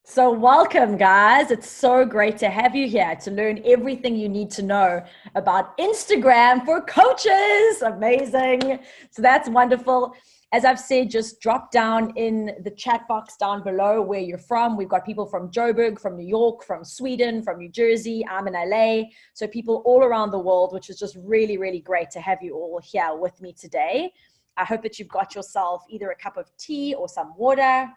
So, welcome, guys. It's so great to have you here to learn everything you need to know about Instagram for coaches. Amazing. So, that's wonderful. As I've said, just drop down in the chat box down below where you're from. We've got people from Joburg, from New York, from Sweden, from New Jersey. I'm in LA. So, people all around the world, which is just really, really great to have you all here with me today. I hope that you've got yourself either a cup of tea or some water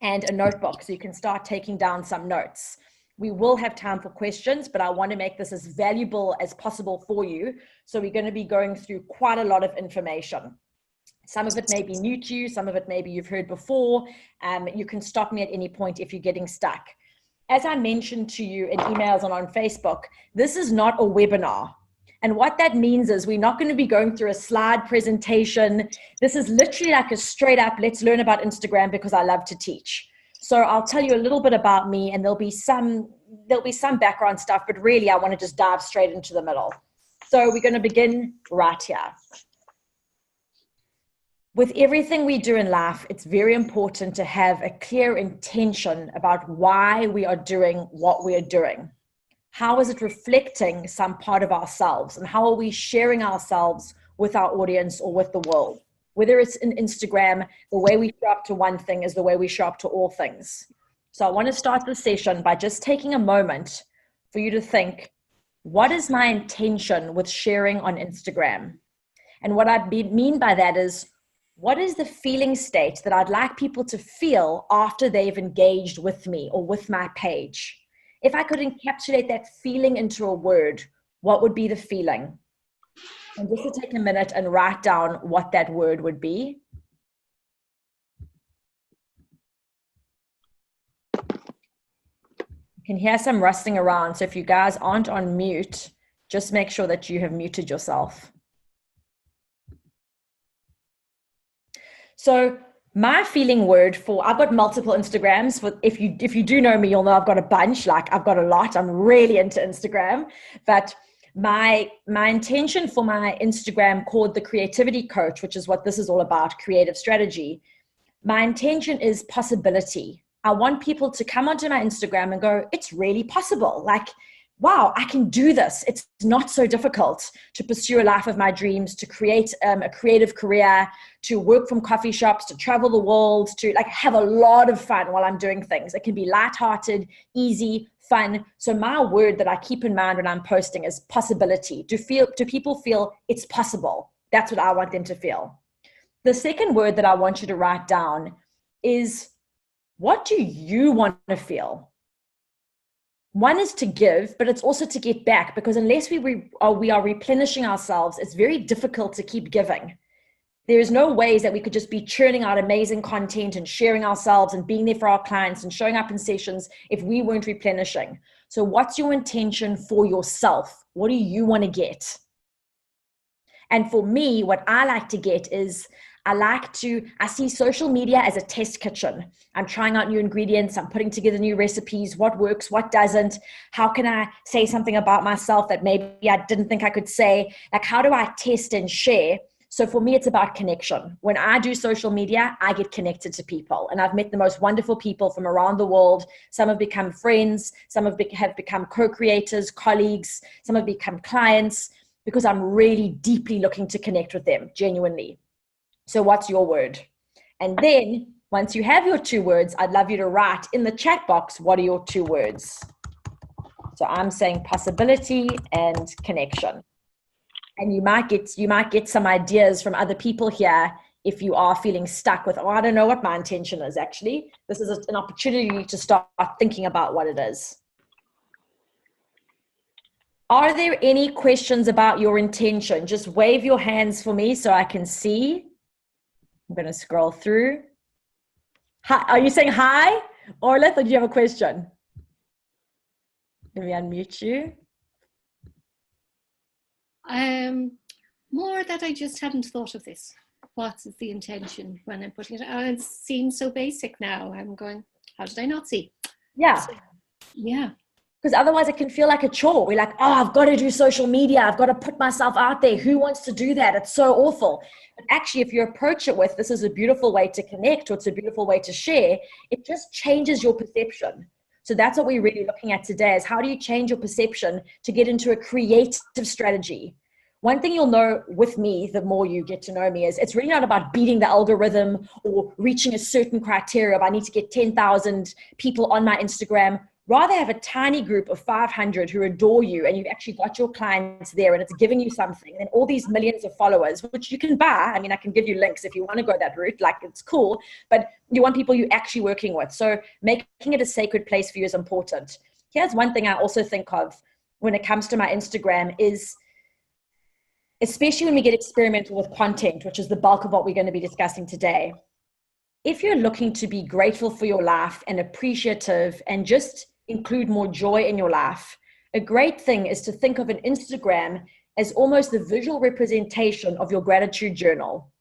and a notebook so you can start taking down some notes. We will have time for questions, but I want to make this as valuable as possible for you. So we're going to be going through quite a lot of information. Some of it may be new to you, some of it maybe you've heard before. You can stop me at any point if you're getting stuck. As I mentioned to you in emails and on Facebook, this is not a webinar. And what that means is we're not going to be going through a slide presentation. This is literally like a straight up, let's learn about Instagram because I love to teach. So I'll tell you a little bit about me and there'll be some background stuff, but really I want to just dive straight into the middle. So we're going to begin right here. With everything we do in life, it's very important to have a clear intention about why we are doing what we are doing. How is it reflecting some part of ourselves? And how are we sharing ourselves with our audience or with the world? Whether it's in Instagram, the way we show up to one thing is the way we show up to all things. So I want to start this session by just taking a moment for you to think, what is my intention with sharing on Instagram? And what I mean by that is, what is the feeling state that I'd like people to feel after they've engaged with me or with my page? If I could encapsulate that feeling into a word, what would be the feeling? And just to take a minute and write down what that word would be. You can hear some rustling around. So if you guys aren't on mute, just make sure that you have muted yourself. So my feeling word for, I've got multiple Instagrams. For if you do know me, you'll know I've got a bunch. Like I've got a lot. I'm really into Instagram. But my intention for my Instagram called the Creativity Coach, which is what this is all about, creative strategy. My intention is possibility. I want people to come onto my Instagram and go, it's really possible. Like, wow, I can do this. It's not so difficult to pursue a life of my dreams, to create a creative career, to work from coffee shops, to travel the world, to like have a lot of fun while I'm doing things. It can be lighthearted, easy, fun. So my word that I keep in mind when I'm posting is possibility. Do people feel it's possible? That's what I want them to feel. The second word that I want you to write down is, what do you want to feel? One is to give, but it's also to get back, because unless we are replenishing ourselves, it's very difficult to keep giving. There's no ways that we could just be churning out amazing content and sharing ourselves and being there for our clients and showing up in sessions if we weren't replenishing. So what's your intention for yourself? What do you want to get? And for me, what I like to get is, I see social media as a test kitchen. I'm trying out new ingredients. I'm putting together new recipes. What works, what doesn't? How can I say something about myself that maybe I didn't think I could say? Like, how do I test and share? So for me, it's about connection. When I do social media, I get connected to people. And I've met the most wonderful people from around the world. Some have become friends. Some have become co-creators, colleagues. Some have become clients, because I'm really deeply looking to connect with them, genuinely. So what's your word? And then once you have your two words, I'd love you to write in the chat box, what are your two words? So I'm saying possibility and connection. And you might get some ideas from other people here if you are feeling stuck with, oh, I don't know what my intention is actually. This is an opportunity to start thinking about what it is. Are there any questions about your intention? Just wave your hands for me so I can see. I'm going to scroll through. Hi, are you saying hi? Orla, or do you have a question? Let me unmute you. More that I just hadn't thought of this. What is the intention when I'm putting it? It seems so basic now. I'm going, how did I not see? Yeah. So, yeah. Because otherwise it can feel like a chore. We're like, oh, I've got to do social media. I've got to put myself out there. Who wants to do that? It's so awful. But actually, if you approach it with, this is a beautiful way to connect, or it's a beautiful way to share, it just changes your perception. So that's what we're really looking at today, is how do you change your perception to get into a creative strategy? One thing you'll know with me, the more you get to know me, is it's really not about beating the algorithm or reaching a certain criteria of I need to get 10,000 people on my Instagram. Rather have a tiny group of 500 who adore you, and you've actually got your clients there and it's giving you something. And then all these millions of followers, which you can buy. I mean, I can give you links if you want to go that route, like it's cool, but you want people you're actually working with. So making it a sacred place for you is important. Here's one thing I also think of when it comes to my Instagram is, especially when we get experimental with content, which is the bulk of what we're going to be discussing today. If you're looking to be grateful for your life and appreciative and just include more joy in your life, a great thing is to think of an Instagram as almost the visual representation of your gratitude journal.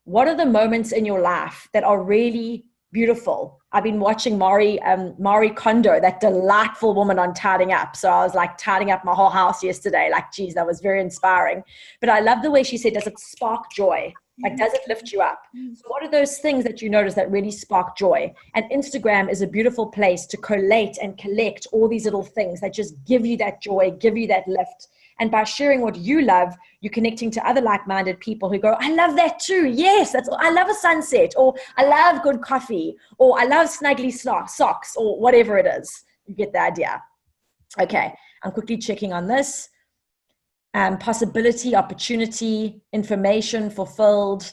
What are the moments in your life that are really beautiful? I've been watching Marie Kondo, that delightful woman on tidying up. So I was like tidying up my whole house yesterday. Like, geez, that was very inspiring. But I love the way she said, does it spark joy? Like, does it lift you up? So what are those things that you notice that really spark joy? And Instagram is a beautiful place to collate and collect all these little things that just give you that joy, give you that lift. And by sharing what you love, you're connecting to other like-minded people who go, I love that too. Yes, I love a sunset, or I love good coffee, or I love snuggly socks, or whatever it is. You get the idea. Okay, I'm quickly checking on this. Possibility, opportunity, information, fulfilled,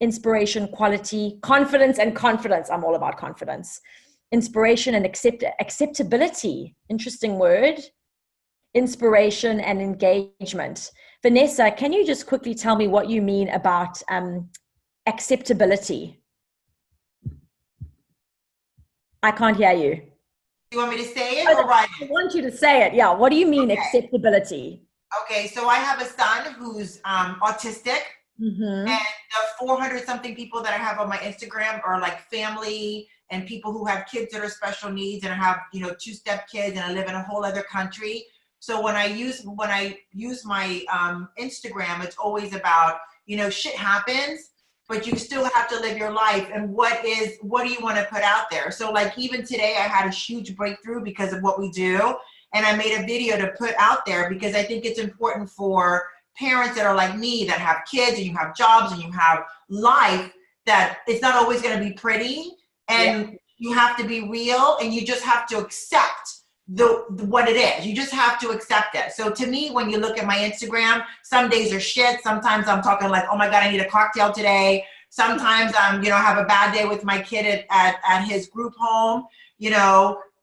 inspiration, quality, confidence, and confidence. I'm all about confidence. Inspiration and acceptability. Interesting word. Inspiration and engagement. Vanessa, can you just quickly tell me what you mean about acceptability? I can't hear you. You want me to say it or write it? I want you to say it. Yeah. What do you mean acceptability? Okay, so I have a son who's autistic, and the 400 something people that I have on my Instagram are like family and people who have kids that are special needs, and I have 2 step kids, and I live in a whole other country. So when I use my Instagram, it's always about shit happens, but you still have to live your life. And what do you want to put out there? So like even today, I had a huge breakthrough because of what we do. And I made a video to put out there because I think it's important for parents that are like me, that have kids and you have jobs and you have life, that it's not always going to be pretty, and you have to be real, and you just have to accept what it is. You just have to accept it. So to me, when you look at my Instagram, some days are shit. Sometimes I'm talking like, oh my God, I need a cocktail today. Sometimes I'm, have a bad day with my kid at his group home,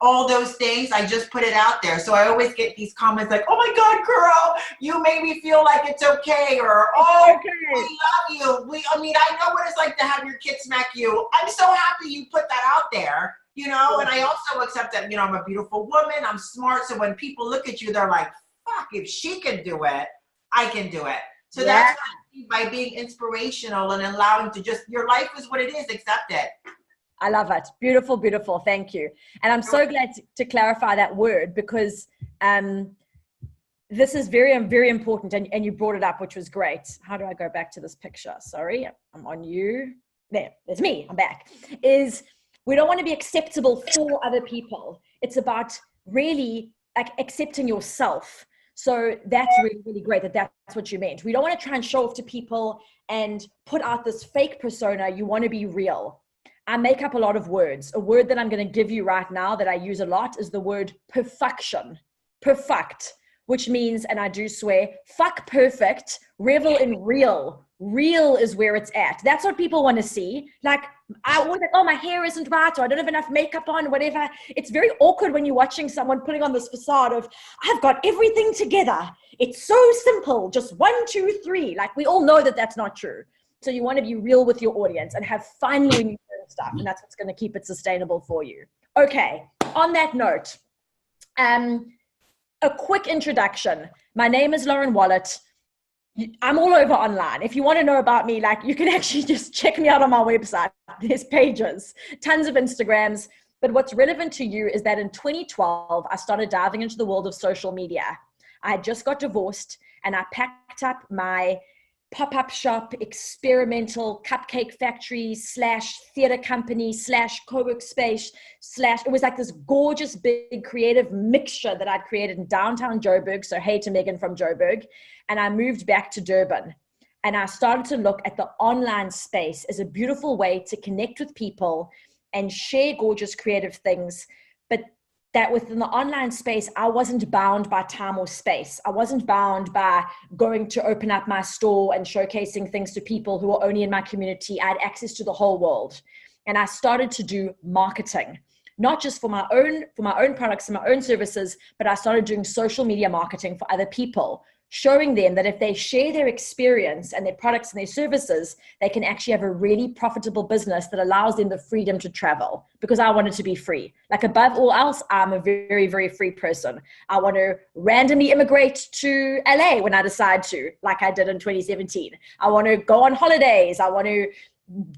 all those things. I just put it out there. So I always get these comments like, oh my God, girl, you made me feel like it's okay. Or, oh, okay. We love you. I know what it's like to have your kid smack you. I'm so happy you put that out there, and I also accept that, I'm a beautiful woman. I'm smart. So when people look at you, they're like, fuck, if she can do it, I can do it. So that's what I mean by being inspirational and allowing to just, your life is what it is, accept it. I love it. Beautiful, beautiful. Thank you. And I'm so glad to clarify that word, because this is very, very important. And you brought it up, which was great. How do I go back to this picture? Sorry, I'm on you. There's me. I'm back. We don't want to be acceptable for other people. It's about really like accepting yourself. So that's really, really great that's what you meant. We don't want to try and show off to people and put out this fake persona. You want to be real. I make up a lot of words. A word that I'm going to give you right now that I use a lot is the word perfection. Perfect, which means, and I do swear, fuck perfect, revel in real. Real is where it's at. That's what people want to see. Like, I was like, oh, my hair isn't right, or I don't have enough makeup on, whatever. It's very awkward when you're watching someone putting on this facade of, I've got everything together. It's so simple. Just 1, 2, 3. Like, we all know that that's not true. So you want to be real with your audience and have fun when you're doing stuff. And that's what's going to keep it sustainable for you. Okay. On that note, a quick introduction. My name is Lauren Wallet. I'm all over online. If you want to know about me, like, you can actually just check me out on my website. There's pages, tons of Instagrams. But what's relevant to you is that in 2012, I started diving into the world of social media. I had just got divorced and I packed up my pop-up shop, experimental cupcake factory / theater company / co-work space / it was like this gorgeous big creative mixture that I'd created in downtown Joburg. So hey to Megan from Joburg. And I moved back to Durban. And I started to look at the online space as a beautiful way to connect with people and share gorgeous creative things. But that within the online space, I wasn't bound by time or space. I wasn't bound by going to open up my store and showcasing things to people who are only in my community. I had access to the whole world. And I started to do marketing, not just for my own products and my own services, but I started doing social media marketing for other people, showing them that if they share their experience and their products and their services, they can actually have a really profitable business that allows them the freedom to travel, because I wanted to be free. Like above all else, I'm a very, very free person. I want to randomly immigrate to LA when I decide to, like I did in 2017. I want to go on holidays. I want to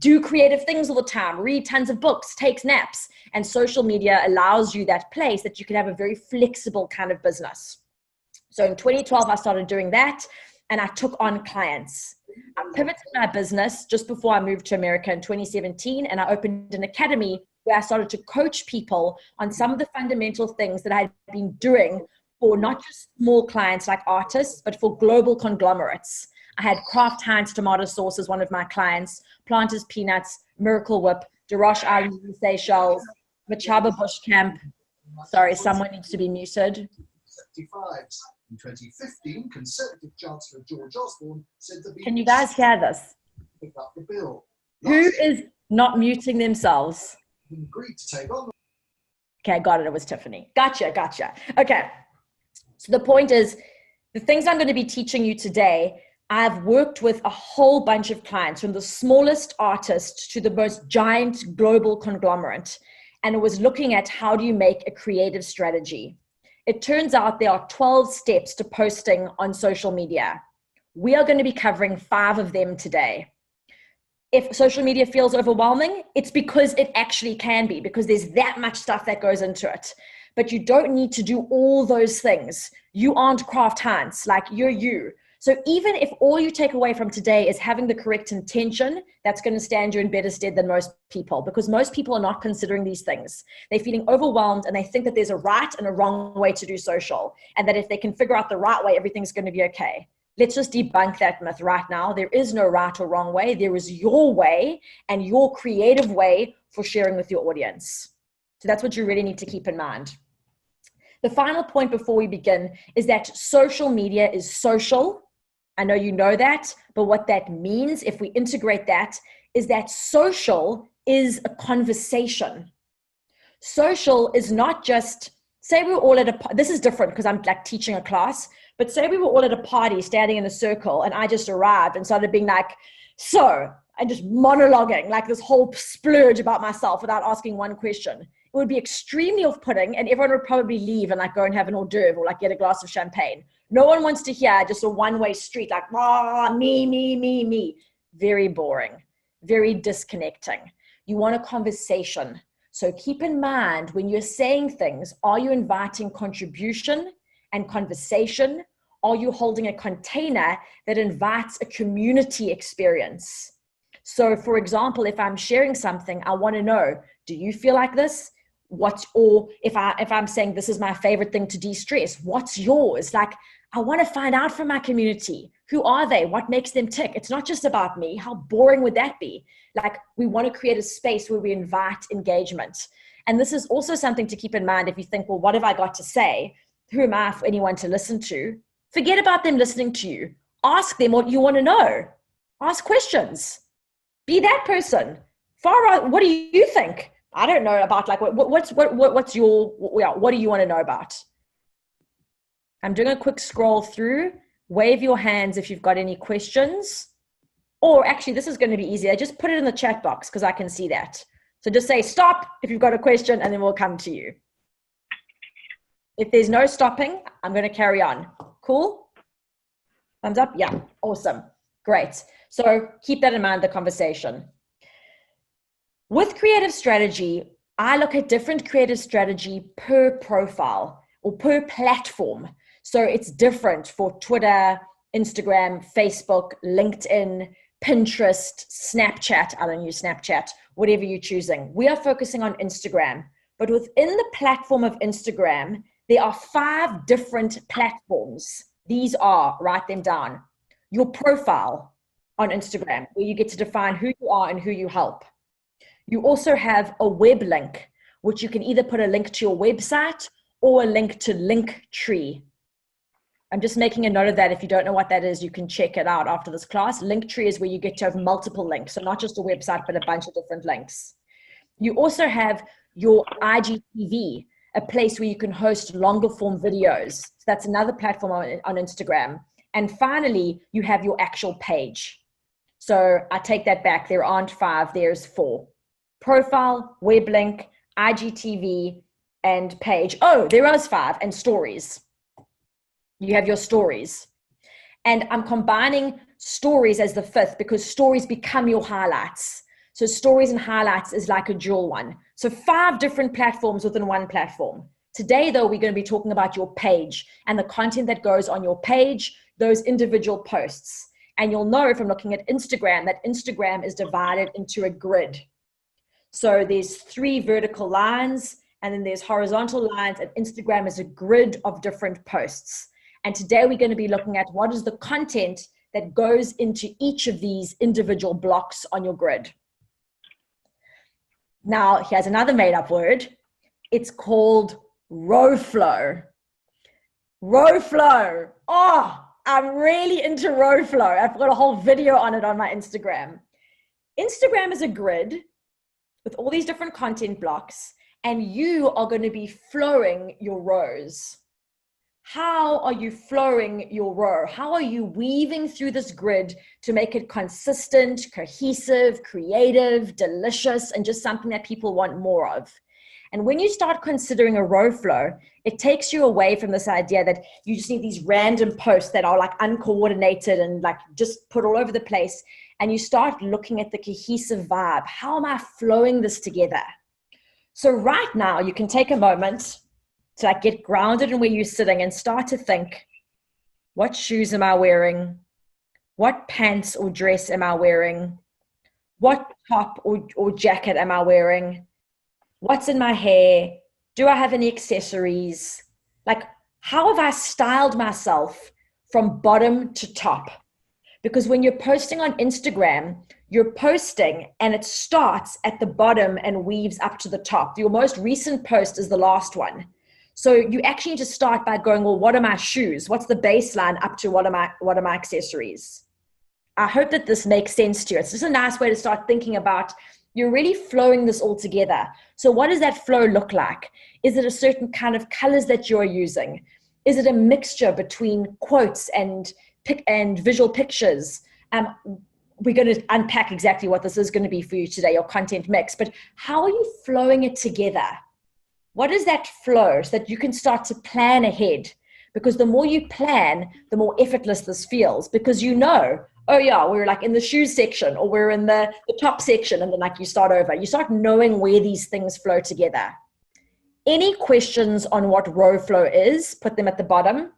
do creative things all the time, read tons of books, take naps. And social media allows you that place that you can have a very flexible kind of business. So in 2012, I started doing that and I took on clients. I pivoted my business just before I moved to America in 2017, and I opened an academy where I started to coach people on some of the fundamental things that I had been doing for not just small clients like artists, but for global conglomerates. I had Kraft Heinz tomato sauce as one of my clients, Planters Peanuts, Miracle Whip, Deroche Islands in Seychelles, Machaba Bush Camp. Sorry, someone needs to be muted. 75. In 2015, Conservative Chancellor George Osborne said the Can you guys hear this? pick up the bill. Who is not muting themselves? Agreed to take on. Okay, got it. It was Tiffany. Gotcha. Okay. So the point is, the things I'm going to be teaching you today, I've worked with a whole bunch of clients, from the smallest artist to the most giant global conglomerate. And it was looking at how do you make a creative strategy. It turns out there are 12 steps to posting on social media. We are going to be covering 5 of them today. If social media feels overwhelming, it's because it actually can be, because there's that much stuff that goes into it. But you don't need to do all those things. You aren't Kraft Heinz, like you're you. So even if all you take away from today is having the correct intention, that's going to stand you in better stead than most people, because most people are not considering these things. They're feeling overwhelmed and they think that there's a right and a wrong way to do social, and that if they can figure out the right way, everything's going to be okay. Let's just debunk that myth right now. There is no right or wrong way. There is your way and your creative way for sharing with your audience. So that's what you really need to keep in mind. The final point before we begin is that social media is social. I know you know that, but what that means, if we integrate that, is that social is a conversation. Social is not just, say we were all at a, this is different because I'm like teaching a class, but say we were all at a party standing in a circle and I just arrived and started being like, so, and just monologuing like this whole splurge about myself without asking one question. It would be extremely off-putting and everyone would probably leave and like go and have an hors d'oeuvre or like get a glass of champagne. No one wants to hear just a one-way street, like, me. Very boring, very disconnecting. You want a conversation. So keep in mind when you're saying things, are you inviting contribution and conversation? Are you holding a container that invites a community experience? So for example, if I'm sharing something, I want to know, do you feel like this? Or if I'm saying this is my favorite thing to de-stress, what's yours? Like, I want to find out from my community. Who are they? What makes them tick? It's not just about me. How boring would that be? Like, we want to create a space where we invite engagement. And this is also something to keep in mind if you think, well, what have I got to say? Who am I for anyone to listen to? Forget about them listening to you. Ask them what you want to know. Ask questions. Be that person. What do you think? I don't know about, like, what do you want to know about? I'm doing a quick scroll through. Wave your hands if you've got any questions. Or actually, this is going to be easier. Just put it in the chat box because I can see that. So just say stop if you've got a question and then we'll come to you. If there's no stopping, I'm going to carry on. Cool? Thumbs up? Yeah. Awesome. Great. So keep that in mind, the conversation. With creative strategy, I look at different creative strategy per profile or per platform. So it's different for Twitter, Instagram, Facebook, LinkedIn, Pinterest, Snapchat. I don't use Snapchat, whatever you're choosing. We are focusing on Instagram, but within the platform of Instagram, there are 5 different platforms. These are, write them down, your profile on Instagram, where you get to define who you are and who you help. You also have a web link, which you can either put a link to your website or a link to Linktree. I'm just making a note of that. If you don't know what that is, you can check it out after this class. Linktree is where you get to have multiple links. So not just a website, but a bunch of different links. You also have your IGTV, a place where you can host longer form videos. So that's another platform on Instagram. And finally, you have your actual page. So I take that back. There aren't 5, there's 4. Profile, web link, IGTV, and page. Oh, there is 5, and stories. You have your stories. And I'm combining stories as the 5th because stories become your highlights. So stories and highlights is like a dual one. So 5 different platforms within one platform. Today, though, we're going to be talking about your page and the content that goes on your page, those individual posts. And you'll know from looking at Instagram that Instagram is divided into a grid. So there's 3 vertical lines, and then there's horizontal lines, and Instagram is a grid of different posts. And today we're going to be looking at what is the content that goes into each of these individual blocks on your grid. Now, here's another made-up word. It's called row flow. Row flow. Oh, I'm really into row flow. I've got a whole video on it on my Instagram. Instagram is a grid with all these different content blocks, and you are going to be flowing your rows. How are you flowing your row? How are you weaving through this grid to make it consistent, cohesive, creative, delicious, and just something that people want more of? And when you start considering a row flow, it takes you away from this idea that you just need these random posts that are like uncoordinated and like just put all over the place. And you start looking at the cohesive vibe. How am I flowing this together? So right now you can take a moment to like get grounded in where you're sitting and start to think, what shoes am I wearing? What pants or dress am I wearing? What top or jacket am I wearing? What's in my hair? Do I have any accessories? Like, how have I styled myself from bottom to top? Because when you're posting on Instagram, you're posting and it starts at the bottom and weaves up to the top. Your most recent post is the last one. So you actually need to start by going, well, what are my shoes? What's the baseline up to what are my accessories? I hope that this makes sense to you. It's just a nice way to start thinking about you're really flowing this all together. So what does that flow look like? Is it a certain kind of colors that you're using? Is it a mixture between quotes and visual pictures? We're going to unpack exactly what this is going to be for you today, your content mix. But how are you flowing it together? What is that flow so that you can start to plan ahead? Because the more you plan, the more effortless this feels, because you know, oh yeah, we're like in the shoes section or we're in the top section, and then like you start over. You start knowing where these things flow together. Any questions on what row flow is, put them at the bottom.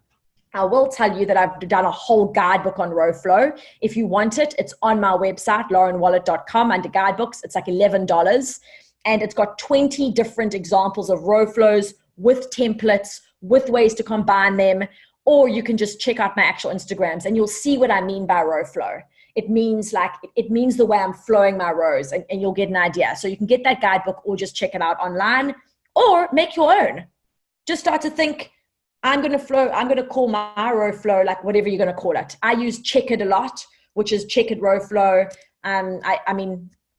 I will tell you that I've done a whole guidebook on row flow. If you want it, it's on my website, laurenwallet.com, under guidebooks. It's like $11. And it's got 20 different examples of row flows with templates, with ways to combine them. Or you can just check out my actual Instagrams and you'll see what I mean by row flow. It means the way I'm flowing my rows, and you'll get an idea. So you can get that guidebook or just check it out online or make your own. Just start to think, I'm going to call my row flow, like whatever you're going to call it. I use checkered a lot, which is checkered row flow.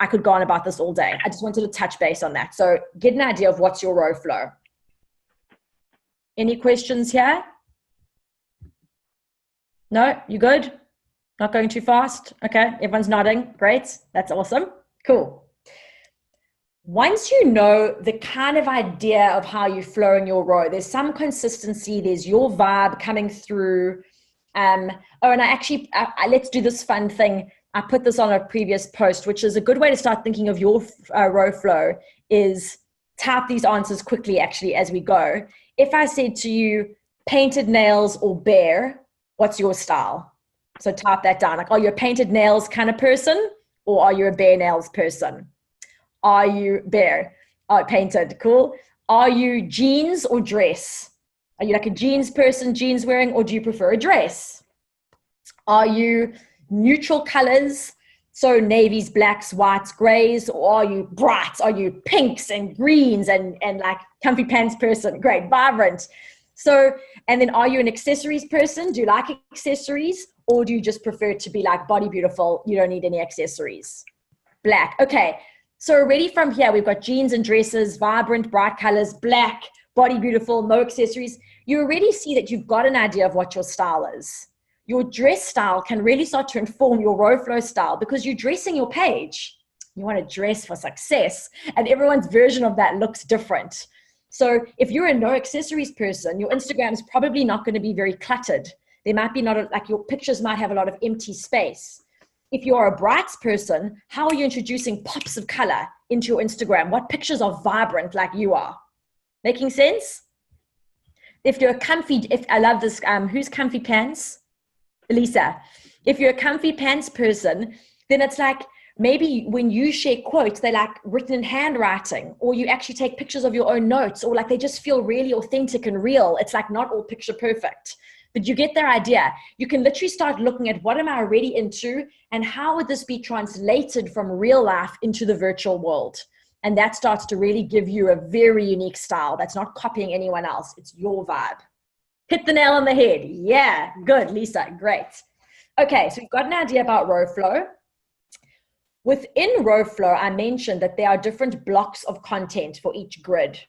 I could go on about this all day. I just wanted to touch base on that. So get an idea of what's your row flow. Any questions here? No, you good? Not going too fast? Okay, everyone's nodding. Great, that's awesome. Cool. Once you know the kind of idea of how you flow in your row, there's some consistency, there's your vibe coming through. Let's do this fun thing. I put this on a previous post, which is a good way to start thinking of your row flow is type these answers quickly actually as we go. If I said to you, painted nails or bare, what's your style? So type that down. Like, are you a painted nails kind of person, or are you a bare nails person? Are you bare? Oh, painted, cool. Are you jeans or dress? Are you like a jeans person, jeans wearing, or do you prefer a dress? Are you neutral colors? So navies, blacks, whites, grays, or are you brights? Are you pinks and greens and like comfy pants person? Great, vibrant. So, and then are you an accessories person? Do you like accessories, or do you just prefer to be like body beautiful? You don't need any accessories. Black. Okay. So already from here, we've got jeans and dresses, vibrant, bright colors, black, body beautiful, no accessories. You already see that you've got an idea of what your style is. Your dress style can really start to inform your row flow style because you're dressing your page. You want to dress for success, and everyone's version of that looks different. So if you're a no accessories person, your Instagram is probably not going to be very cluttered. There might be like your pictures might have a lot of empty space. If you're a brights person, how are you introducing pops of color into your Instagram? What pictures are vibrant like you are? Making sense? If you're a comfy, I love this, who's comfy pants? Elisa. If you're a comfy pants person, then it's like maybe when you share quotes, they're like written in handwriting, or you actually take pictures of your own notes, or like they just feel really authentic and real. It's like not all picture perfect, but you get their idea. You can literally start looking at what am I already into and how would this be translated from real life into the virtual world? And that starts to really give you a very unique style that's not copying anyone else. It's your vibe. Hit the nail on the head. Yeah, good, Lisa, great. Okay, so we've got an idea about row flow. Within row flow, I mentioned that there are different blocks of content for each grid.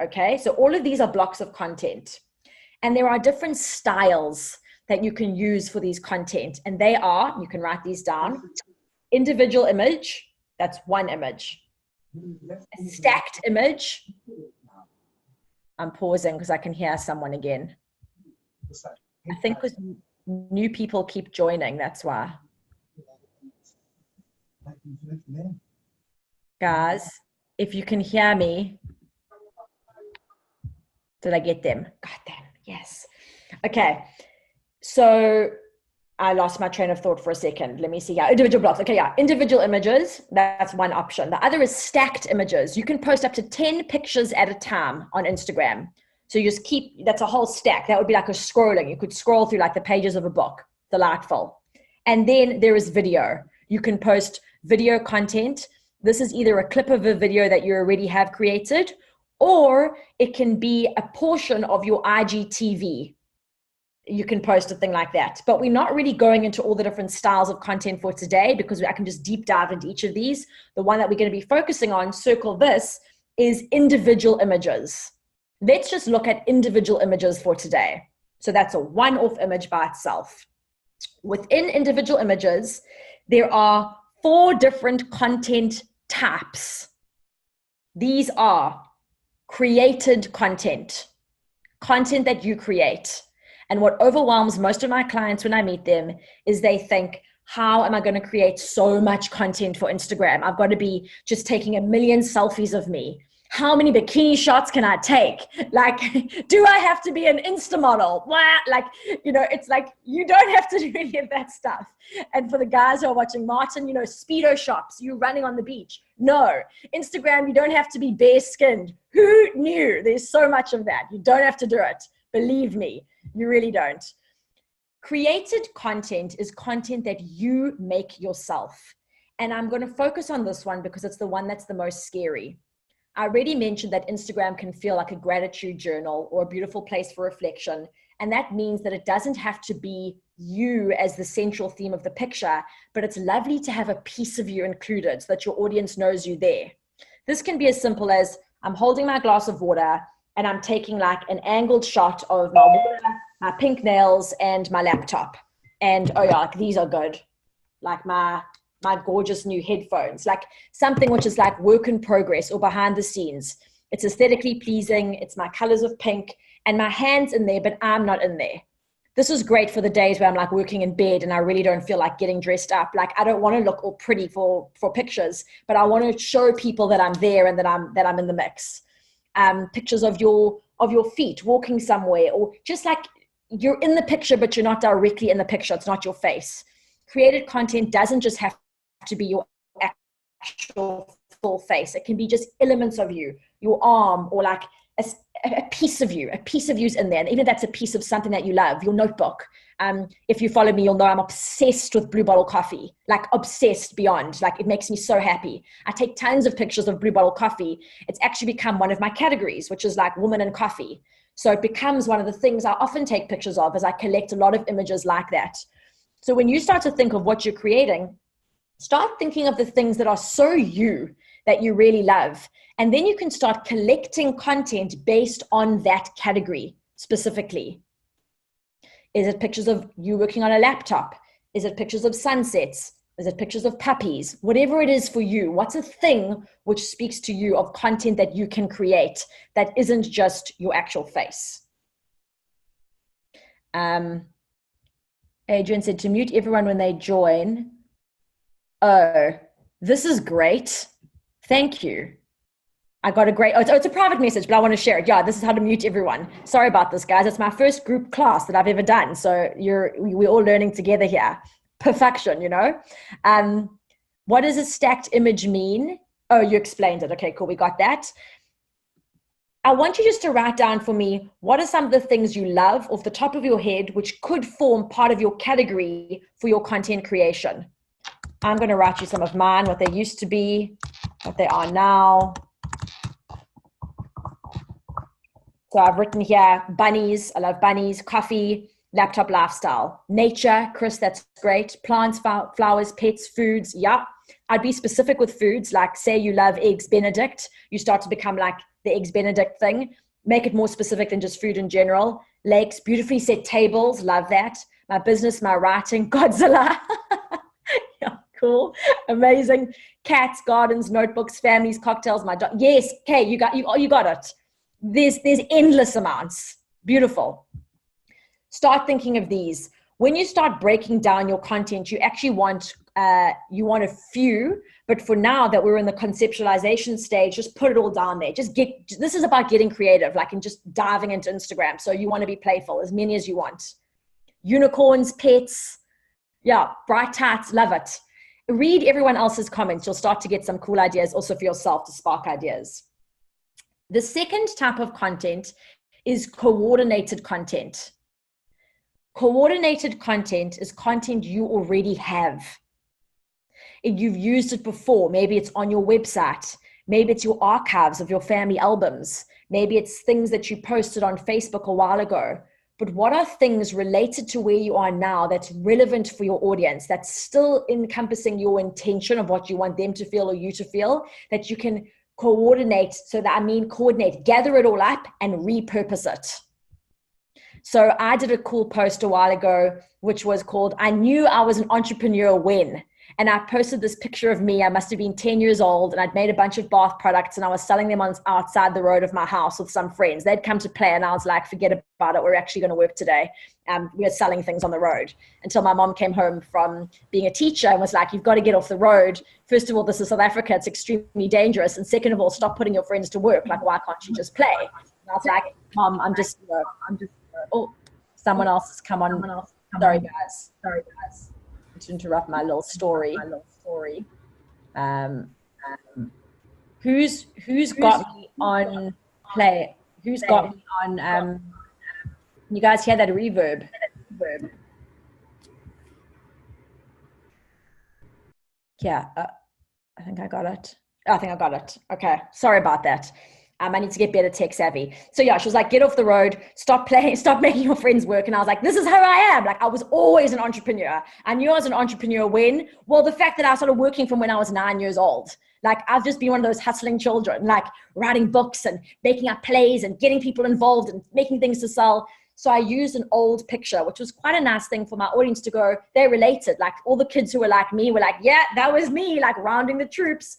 Okay, so all of these are blocks of content. And there are different styles that you can use for these content. And they are, you can write these down, individual image, that's one image. A stacked image. I'm pausing because I can hear someone again. I think because new people keep joining, that's why. Guys, if you can hear me, did I get them? God damn, yes. Okay, so I lost my train of thought for a second. Let me see. Yeah, individual blocks. Okay, yeah, individual images. That's one option. The other is stacked images. You can post up to 10 pictures at a time on Instagram. So you just keep, that's a whole stack. That would be like a scrolling. You could scroll through like the pages of a book. Delightful. And then there is video. You can post video content. This is either a clip of a video that you already have created, or it can be a portion of your IGTV. You can post a thing like that. But we're not really going into all the different styles of content for today because I can just deep dive into each of these. The one that we're going to be focusing on, circle this, is individual images. Let's just look at individual images for today. So that's a one-off image by itself. Within individual images, there are 4 different content types. These are created content, content that you create. And what overwhelms most of my clients when I meet them is they think, how am I going to create so much content for Instagram? I've got to be just taking 1 million selfies of me. How many bikini shots can I take? Like, do I have to be an Insta model? Like, you know, it's like, you don't have to do any of that stuff. And for the guys who are watching, Martin, you know, Speedo shops, you running on the beach. No, Instagram, you don't have to be bare skinned. Who knew? There's so much of that. You don't have to do it. Believe me, you really don't. Created content is content that you make yourself. And I'm going to focus on this one because it's the one that's the most scary. I already mentioned that Instagram can feel like a gratitude journal or a beautiful place for reflection. And that means that it doesn't have to be you as the central theme of the picture, but it's lovely to have a piece of you included so that your audience knows you there. This can be as simple as I'm holding my glass of water and I'm taking like an angled shot of my water, my pink nails, and my laptop. And oh yeah, like these are good. Like my gorgeous new headphones, like something which is like work in progress or behind the scenes. It's aesthetically pleasing. It's my colors of pink and my hand's in there, but I'm not in there. this is great for the days where I'm like working in bed and I really don't feel like getting dressed up. Like I don't want to look all pretty for pictures, but I want to show people that I'm there and that I'm in the mix. Pictures of your feet walking somewhere, or just like you're in the picture, but you're not directly in the picture. It's not your face. Created content doesn't just have to be your actual full face. It can be just elements of you, your arm, or like a piece of you. A piece of you's in there. And even if that's a piece of something that you love, your notebook. If you follow me, you'll know I'm obsessed with Blue Bottle coffee, like obsessed beyond. Like it makes me so happy. I take tons of pictures of Blue Bottle coffee. It's actually become one of my categories, which is like woman and coffee. So it becomes one of the things I often take pictures of, as I collect a lot of images like that. So when you start to think of what you're creating, start thinking of the things that are so you, that you really love. And then you can start collecting content based on that category specifically. Is it pictures of you working on a laptop? Is it pictures of sunsets? Is it pictures of puppies? Whatever it is for you, what's a thing which speaks to you of content that you can create that isn't just your actual face? Adrian said to mute everyone when they join. Oh, this is great. Thank you. I got a great, it's a private message, but I want to share it. Yeah, this is how to mute everyone. Sorry about this, guys. It's my first group class that I've ever done. So we're all learning together here. Perfection, you know? What does a stacked image mean? Oh, you explained it. Okay, cool. We got that. I want you just to write down for me, what are some of the things you love off the top of your head, which could form part of your category for your content creation? I'm going to write you some of mine, what they used to be, what they are now. So I've written here, bunnies. I love bunnies. Coffee, laptop lifestyle. Nature, Chris, that's great. Plants, flowers, pets, foods. Yeah. I'd be specific with foods. Like say you love eggs Benedict. You start to become like the eggs Benedict thing. Make it more specific than just food in general. Lakes, beautifully set tables. Love that. My business, my writing, Godzilla. Yeah, cool. Amazing. Cats, gardens, notebooks, families, cocktails, my dog. Yes. Okay. You got it. There's endless amounts. Beautiful. Start thinking of these. When you start breaking down your content, you actually want a few, but for now that we're in the conceptualization stage, just put it all down there. This is about getting creative, like, and just diving into Instagram. So you want to be playful, as many as you want. Unicorns, pets, yeah, bright tights, love it. Read everyone else's comments. You'll start to get some cool ideas also for yourself to spark ideas. The second type of content is coordinated content. Coordinated content is content you already have. If you've used it before, maybe it's on your website, maybe it's your archives of your family albums, maybe it's things that you posted on Facebook a while ago. But what are things related to where you are now that's relevant for your audience, that's still encompassing your intention of what you want them to feel or you to feel, that you can coordinate? Coordinate, gather it all up and repurpose it. So I did a cool post a while ago, which was called, I Knew I Was an Entrepreneur When. And I posted this picture of me. I must have been 10 years old, and I'd made a bunch of bath products and I was selling them outside the road of my house with some friends. They'd come to play and I was like, forget about it. We're actually going to work today. We were selling things on the road until my mom came home from being a teacher and was like, you've got to get off the road. First of all, this is South Africa. It's extremely dangerous. And second of all, stop putting your friends to work. Like, why can't you just play? And I was like, Mom, oh, someone else has come on. Sorry, guys. To interrupt my little story. Who's got me on play? Who's got me on? Can you guys hear that reverb? Yeah, I think I got it. Okay, sorry about that. I need to get better tech savvy. So yeah, she was like, get off the road, stop playing, stop making your friends work. And I was like, this is who I am. Like, I was always an entrepreneur. I knew I was an entrepreneur when? Well, the fact that I started working from when I was 9 years old. Like, I've just been one of those hustling children, like writing books and making up plays and getting people involved and making things to sell. So I used an old picture, which was quite a nice thing for my audience to go, they related. Like, all the kids who were like me were like, yeah, that was me, like rounding the troops.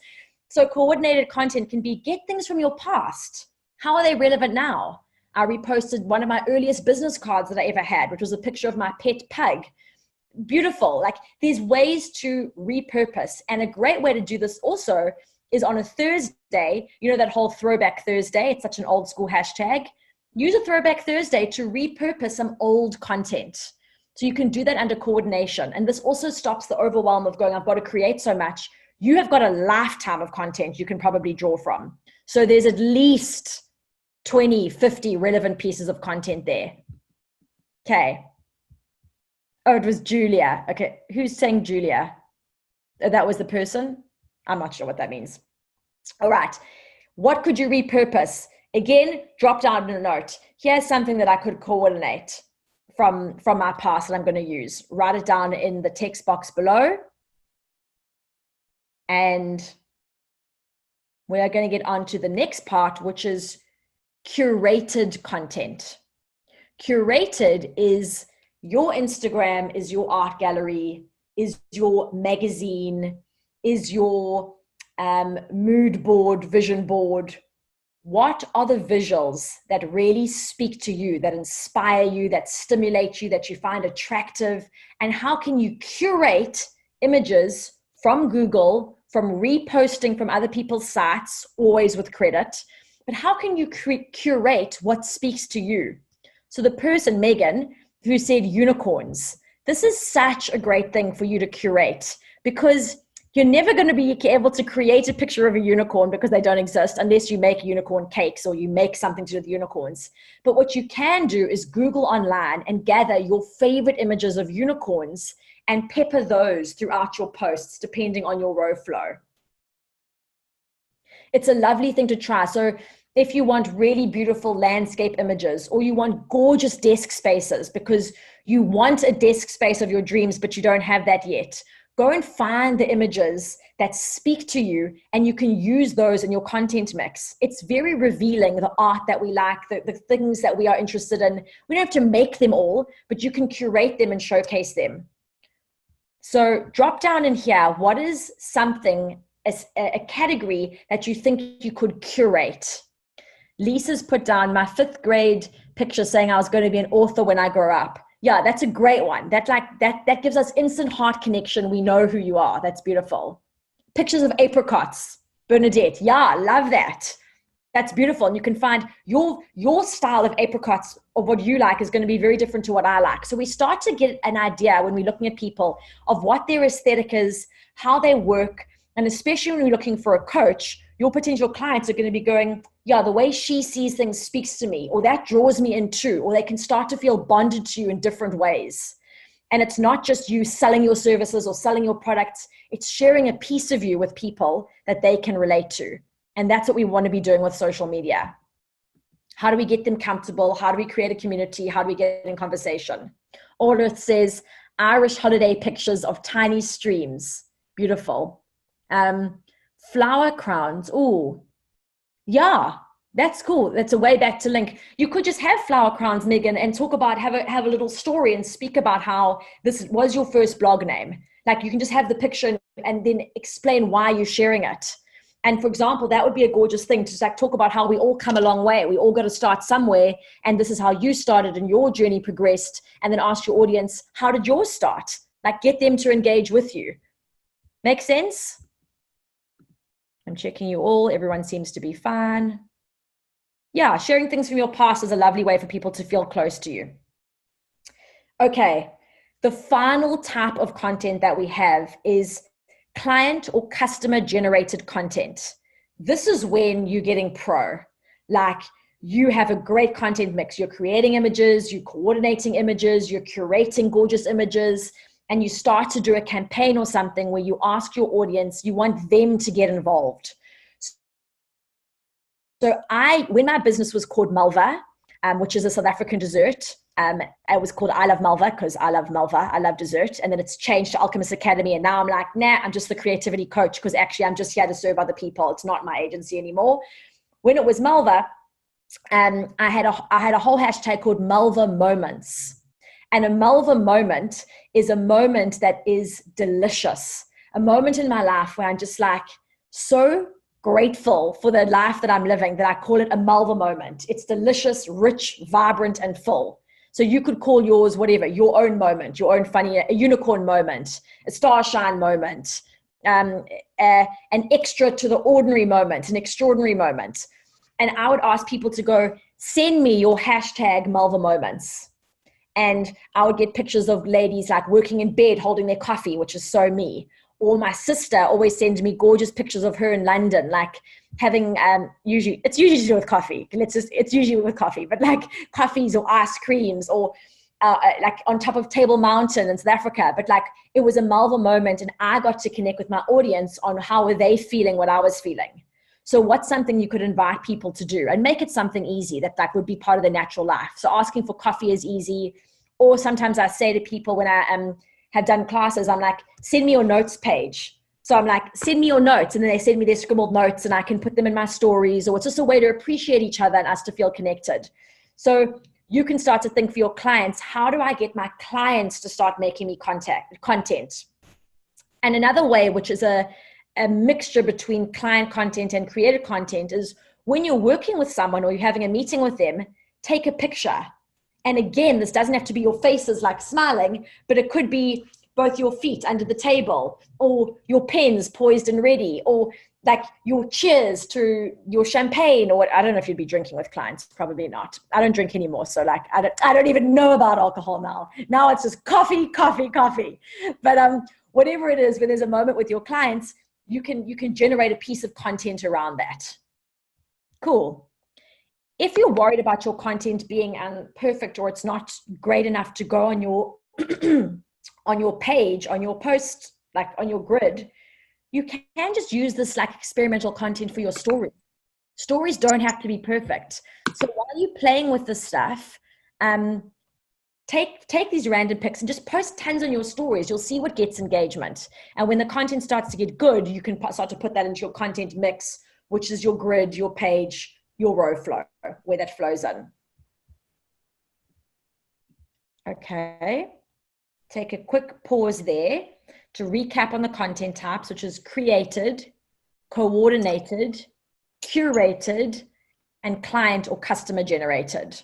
So coordinated content can be, get things from your past. How are they relevant now? I reposted one of my earliest business cards that I ever had, which was a picture of my pet pug. Beautiful. Like, there's ways to repurpose. And a great way to do this also is on a Thursday, you know, that whole Throwback Thursday. It's such an old school hashtag. Use a Throwback Thursday to repurpose some old content. So you can do that under coordination. And this also stops the overwhelm of going, I've got to create so much. You have got a lifetime of content you can probably draw from. So there's at least 20, 50 relevant pieces of content there. Okay. Oh, it was Julia. Okay. Who's saying Julia? That was the person? I'm not sure what that means. All right. What could you repurpose? Again, drop down a note. Here's something that I could coordinate from my past that I'm going to use. Write it down in the text box below. And we are going to get on to the next part, which is curated content. Curated is your Instagram, is your art gallery, is your magazine, is your mood board, vision board. What are the visuals that really speak to you, that inspire you, that stimulate you, that you find attractive? And how can you curate images from Google, from reposting from other people's sites, always with credit? But how can you curate what speaks to you? So the person, Megan, who said unicorns, this is such a great thing for you to curate, because you're never going to be able to create a picture of a unicorn because they don't exist unless you make unicorn cakes or you make something to do with unicorns. But what you can do is Google online and gather your favorite images of unicorns and pepper those throughout your posts, depending on your row flow. It's a lovely thing to try. So if you want really beautiful landscape images, or you want gorgeous desk spaces because you want a desk space of your dreams, but you don't have that yet, go and find the images that speak to you, and you can use those in your content mix. It's very revealing, the art that we like, the things that we are interested in. We don't have to make them all, but you can curate them and showcase them. So drop down in here, what is something, a category that you think you could curate? Lisa's put down my 5th grade picture saying I was going to be an author when I grow up. Yeah, that's a great one. That gives us instant heart connection. We know who you are. That's beautiful. Pictures of apricots, Bernadette. Yeah, love that. That's beautiful. And you can find your style of apricots, or what you like, is going to be very different to what I like. So we start to get an idea when we're looking at people of what their aesthetic is, how they work. And especially when we're looking for a coach, your potential clients are going to be going, yeah, the way she sees things speaks to me, or that draws me in too, or they can start to feel bonded to you in different ways. And it's not just you selling your services or selling your products. It's sharing a piece of you with people that they can relate to. And that's what we want to be doing with social media. How do we get them comfortable? How do we create a community? How do we get in conversation? Orlith says, Irish holiday pictures of tiny streams. Beautiful. Flower crowns. Oh, yeah, that's cool. That's a way back to link. You could just have flower crowns, Megan, and talk about, have a little story and speak about how this was your first blog name. Like, you can just have the picture and then explain why you're sharing it. And for example, that would be a gorgeous thing to just like talk about how we all come a long way. We all got to start somewhere. And this is how you started and your journey progressed. And then ask your audience, how did yours start? Like, get them to engage with you. Make sense? I'm checking you all. Everyone seems to be fine. Yeah, sharing things from your past is a lovely way for people to feel close to you. Okay, the final type of content that we have is client or customer generated content. This is when you're getting pro. Like, you have a great content mix. You're creating images, you're coordinating images, you're curating gorgeous images, and you start to do a campaign or something where you ask your audience, you want them to get involved. So when my business was called Malva, which is a South African dessert, it was called I Love Malva because I love Malva, I love dessert. And then it's changed to Alchemist Academy. And now I'm like, nah, I'm just the creativity coach because actually I'm just here to serve other people. It's not my agency anymore. When it was Malva, I had a whole hashtag called Malva Moments. And a Malva moment is a moment that is delicious. A moment in my life where I'm just like so grateful for the life that I'm living, that I call it a Malva moment. It's delicious, rich, vibrant, and full. So you could call yours whatever, your own moment, your own funny, a unicorn moment, a starshine moment, an extra to the ordinary moment, an extraordinary moment. And I would ask people to go, send me your hashtag Malva moments. And I would get pictures of ladies like working in bed, holding their coffee, which is so me. Or my sister always sends me gorgeous pictures of her in London, like having, it's usually to do with coffee. It's usually with coffee, but like coffees or ice creams or like on top of Table Mountain in South Africa. But like it was a Malva moment, and I got to connect with my audience on how were they feeling what I was feeling. So what's something you could invite people to do and make it something easy that like would be part of their natural life. So asking for coffee is easy. Or sometimes I say to people when I have done classes, I'm like, send me your notes page. So I'm like, send me your notes. And then they send me their scribbled notes and I can put them in my stories, or it's just a way to appreciate each other and us to feel connected. So you can start to think for your clients, how do I get my clients to start making me content? And another way, which is a mixture between client content and created content, is when you're working with someone or you're having a meeting with them, take a picture. And again, this doesn't have to be your faces like smiling, but it could be both your feet under the table, or your pens poised and ready, or like your cheers to your champagne, or what. I don't know if you'd be drinking with clients, probably not. I don't drink anymore. So like, I don't even know about alcohol now. Now it's just coffee. But whatever it is, when there's a moment with your clients, you can generate a piece of content around that. Cool. If you're worried about your content being perfect, or it's not great enough to go on your on your page, on your post, like on your grid, you can just use this like experimental content for your story. Stories don't have to be perfect. So while you're playing with this stuff, take these random pics and just post tons on your stories. You'll see what gets engagement. And when the content starts to get good, you can start to put that into your content mix, which is your grid, your page, your row flow, where that flows in. Okay. Take a quick pause there to recap on the content types, which is created, coordinated, curated, and client or customer generated.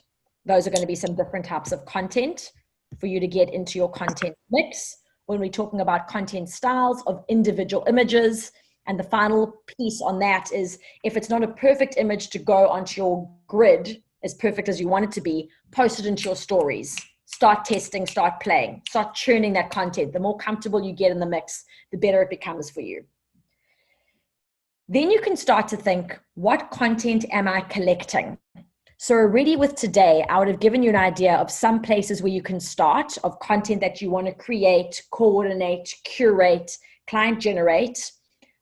Those are going to be some different types of content for you to get into your content mix when we're talking about content styles of individual images. And the final piece on that is, if it's not a perfect image to go onto your grid, as perfect as you want it to be, post it into your stories. Start testing, start playing, start churning that content. The more comfortable you get in the mix, the better it becomes for you. Then you can start to think, what content am I collecting? So already with today, I would have given you an idea of some places where you can start of content that you want to create, coordinate, curate, client generate.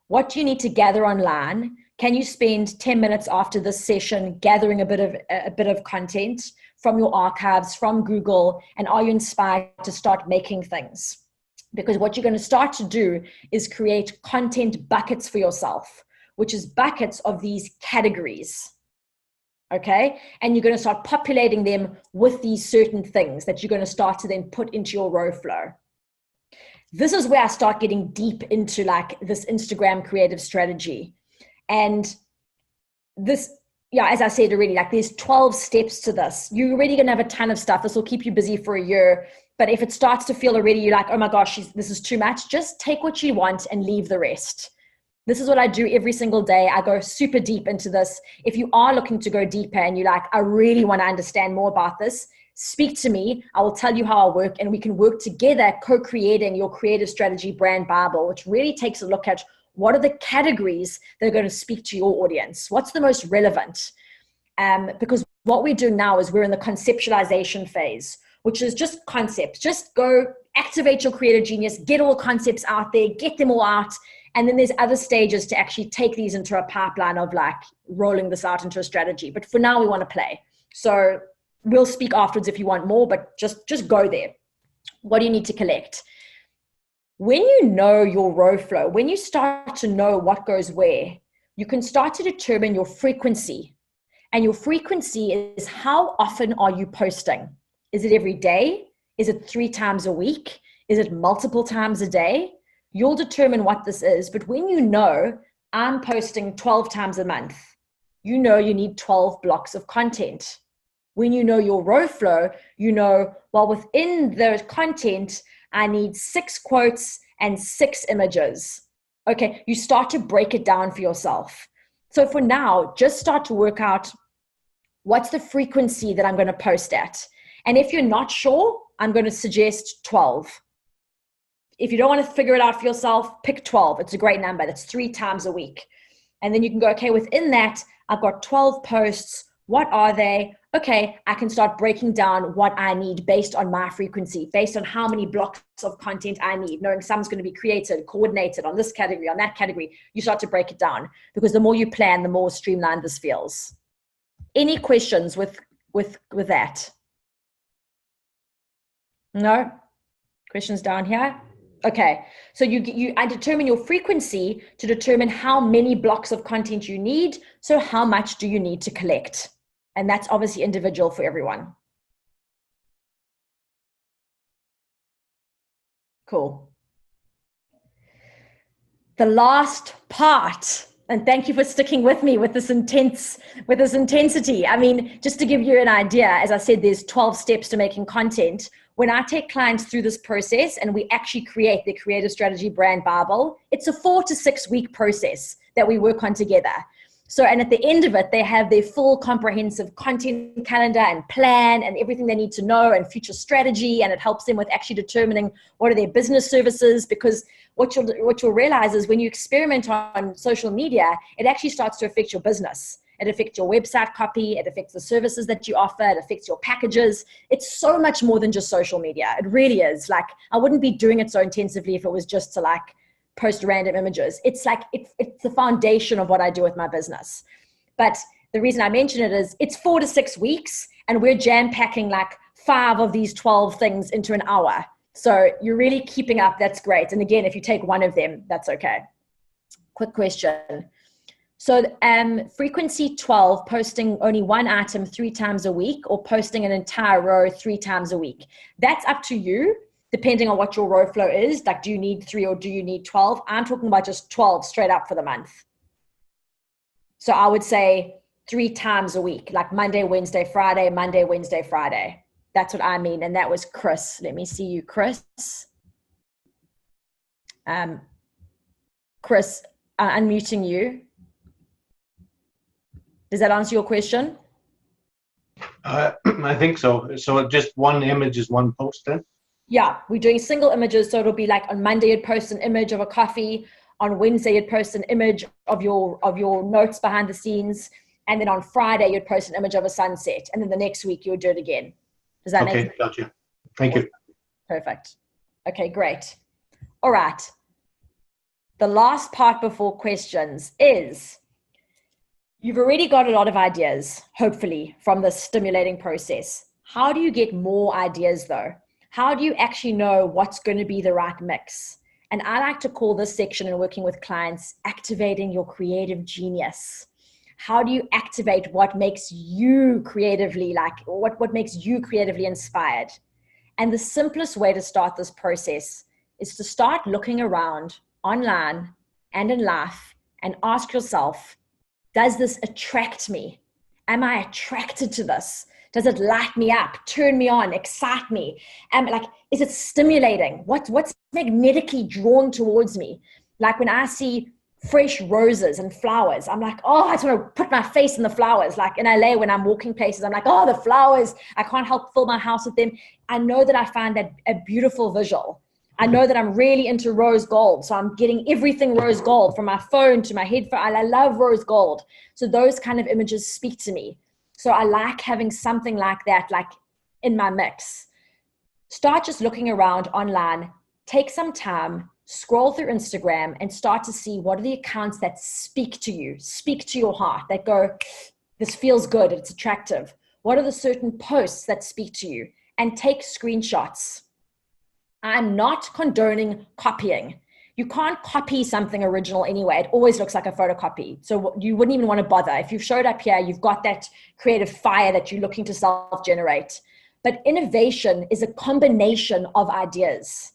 What do you need to gather online? Can you spend 10 minutes after this session gathering a bit of content from your archives, from Google, and are you inspired to start making things? Because what you're going to start to do is create content buckets for yourself, which is buckets of these categories. Okay? And you're going to start populating them with these certain things that you're going to start to then put into your row flow. This is where I start getting deep into like this Instagram creative strategy. And this, yeah, as I said already, like there's 12 steps to this. You're already going to have a ton of stuff. This will keep you busy for a year. But if it starts to feel already, you're like, oh my gosh, this is too much. Just take what you want and leave the rest. This is what I do every single day. I go super deep into this. If you are looking to go deeper and you're like, I really want to understand more about this, speak to me. I will tell you how I work, and we can work together co-creating your creative strategy brand Bible, which really takes a look at what are the categories that are going to speak to your audience? What's the most relevant? Because what we're doing now is we're in the conceptualization phase, which is just concepts. Just go activate your creative genius, get all concepts out there, get them all out. And then there's other stages to actually take these into a pipeline of like rolling this out into a strategy. But for now, we want to play. So we'll speak afterwards if you want more, but just go there. What do you need to collect? When you know your row flow, when you start to know what goes where, you can start to determine your frequency. And your frequency is how often are you posting? Is it every day? Is it 3 times a week? Is it multiple times a day? You'll determine what this is. But when you know, I'm posting 12 times a month. You know you need 12 blocks of content. When you know your row flow, you know, well, within the content, I need 6 quotes and 6 images. Okay, you start to break it down for yourself. So for now, just start to work out what's the frequency that I'm going to post at. And if you're not sure, I'm going to suggest 12. If you don't want to figure it out for yourself, pick 12. It's a great number. That's 3 times a week. And then you can go, okay, within that, I've got 12 posts. What are they? Okay, I can start breaking down what I need based on my frequency, based on how many blocks of content I need, knowing some's going to be created, coordinated on this category, on that category. You start to break it down, because the more you plan, the more streamlined this feels. Any questions with that? No? Questions down here? Okay, so I determine your frequency to determine how many blocks of content you need. So how much do you need to collect? And that's obviously individual for everyone. Cool. The last part, and thank you for sticking with me with this intensity. I mean, just to give you an idea, as I said, there's 12 steps to making content. When I take clients through this process and we actually create the Creative Strategy Brand Bible, it's a 4 to 6 week process that we work on together. So, and at the end of it, they have their full comprehensive content calendar and plan and everything they need to know and future strategy. And it helps them with actually determining what are their business services, because what you'll realize is when you experiment on social media, it actually starts to affect your business. It affects your website copy. It affects the services that you offer. It affects your packages. It's so much more than just social media. It really is. Like, I wouldn't be doing it so intensively if it was just to like post random images. It's like, it's the foundation of what I do with my business. But the reason I mention it is it's 4 to 6 weeks and we're jam packing like 5 of these 12 things into an hour. So you're really keeping up. That's great. And again, if you take one of them, that's okay. Quick question. So frequency 12, posting only one item 3 times a week, or posting an entire row 3 times a week. That's up to you, depending on what your row flow is. Like, do you need 3 or do you need 12? I'm talking about just 12 straight up for the month. So I would say 3 times a week, like Monday, Wednesday, Friday, Monday, Wednesday, Friday. That's what I mean. And that was Chris. Let me see you, Chris. Chris, unmuting you. Does that answer your question? I think so. So just one image is one post then? Yeah, we're doing single images. So it'll be like on Monday, you'd post an image of a coffee. On Wednesday, you'd post an image of your notes behind the scenes. And then on Friday, you'd post an image of a sunset. And then the next week, you would do it again. Does that make sense? Okay, gotcha. Thank you. Perfect. Okay, great. All right. The last part before questions is, you've already got a lot of ideas, hopefully, from this stimulating process. How do you get more ideas, though? How do you actually know what's going to be the right mix? And I like to call this section in working with clients, activating your creative genius. How do you activate what makes you creatively, like what makes you creatively inspired? And the simplest way to start this process is to start looking around online and in life and ask yourself, does this attract me? Am I attracted to this? Does it light me up, turn me on, excite me? Is it stimulating? What's magnetically drawn towards me? Like when I see fresh roses and flowers, I'm like, oh, I just want to put my face in the flowers. Like in LA, when I'm walking places, I'm like, oh, the flowers, I can't help fill my house with them. I know that I find that a beautiful visual. I know that I'm really into rose gold. So I'm getting everything rose gold, from my phone to my headphone. I love rose gold. So those kind of images speak to me. So I like having something like that, like in my mix. Start just looking around online, take some time, scroll through Instagram and start to see what are the accounts that speak to you, speak to your heart, that go, this feels good, it's attractive. What are the certain posts that speak to you? And take screenshots. I'm not condoning copying. You can't copy something original anyway. It always looks like a photocopy. So you wouldn't even want to bother. If you've showed up here, you've got that creative fire that you're looking to self-generate. But innovation is a combination of ideas.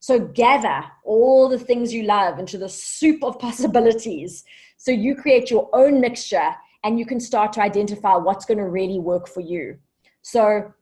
So gather all the things you love into the soup of possibilities. So you create your own mixture and you can start to identify what's going to really work for you. So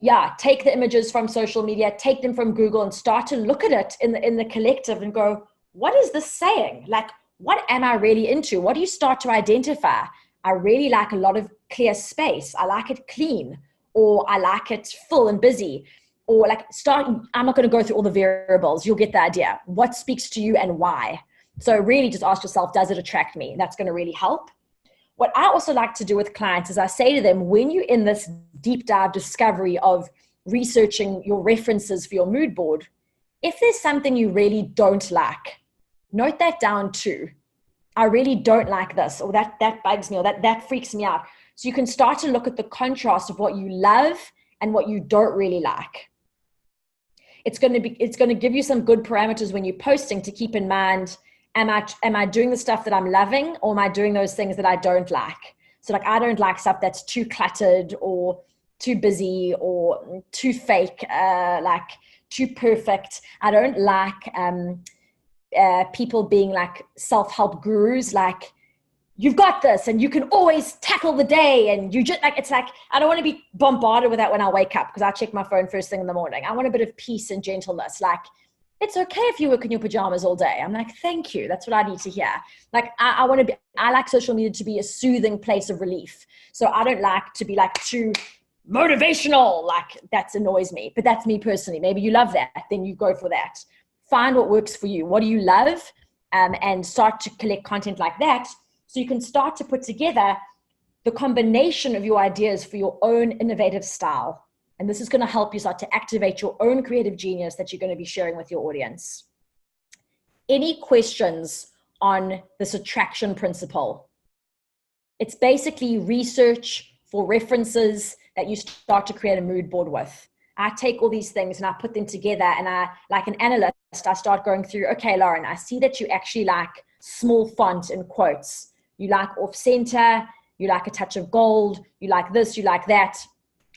yeah, take the images from social media, take them from Google and start to look at it in the collective and go, what is this saying? Like, what am I really into? What do you start to identify? I really like a lot of clear space. I like it clean, or I like it full and busy, or like I'm not going to go through all the variables. You'll get the idea. What speaks to you and why? So really just ask yourself, does it attract me? That's going to really help. What I also like to do with clients is I say to them, when you're in this deep dive discovery of researching your references for your mood board, if there's something you really don't like, note that down too. I really don't like this, or that bugs me, or that freaks me out. So you can start to look at the contrast of what you love and what you don't really like. It's going to give you some good parameters when you're posting to keep in mind. Am I doing the stuff that I'm loving, or am I doing those things that I don't like? So like, I don't like stuff that's too cluttered or too busy or too fake, like too perfect. I don't like people being like self-help gurus, like you've got this and you can always tackle the day, and you just like, it's like, I don't want to be bombarded with that when I wake up, because I check my phone first thing in the morning. I want a bit of peace and gentleness. Like, it's okay if you work in your pajamas all day. I'm like, thank you. That's what I need to hear. Like, I like social media to be a soothing place of relief. So I don't like to be like too motivational. Like, that annoys me, but that's me personally. Maybe you love that. Then you go for that. Find what works for you. What do you love? And start to collect content like that. So you can start to put together the combination of your ideas for your own innovative style. And this is going to help you start to activate your own creative genius that you're going to be sharing with your audience. Any questions on this attraction principle? It's basically research for references that you start to create a mood board with. I take all these things and I put them together, and I, like an analyst, I start going through, okay, Lauren, I see that you actually like small font and quotes. You like off center, you like a touch of gold, you like this, you like that.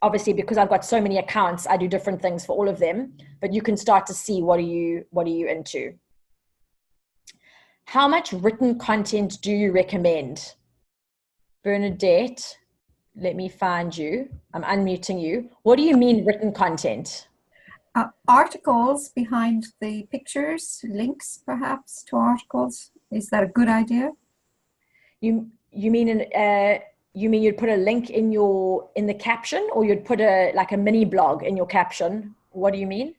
Obviously, because I've got so many accounts, I do different things for all of them, but you can start to see what are you into. How much written content do you recommend? Bernadette, let me find you. I'm unmuting you. What do you mean written content? Articles behind the pictures, links perhaps to articles. Is that a good idea? You mean you'd put a link in the caption, or you'd put a mini blog in your caption? What do you mean?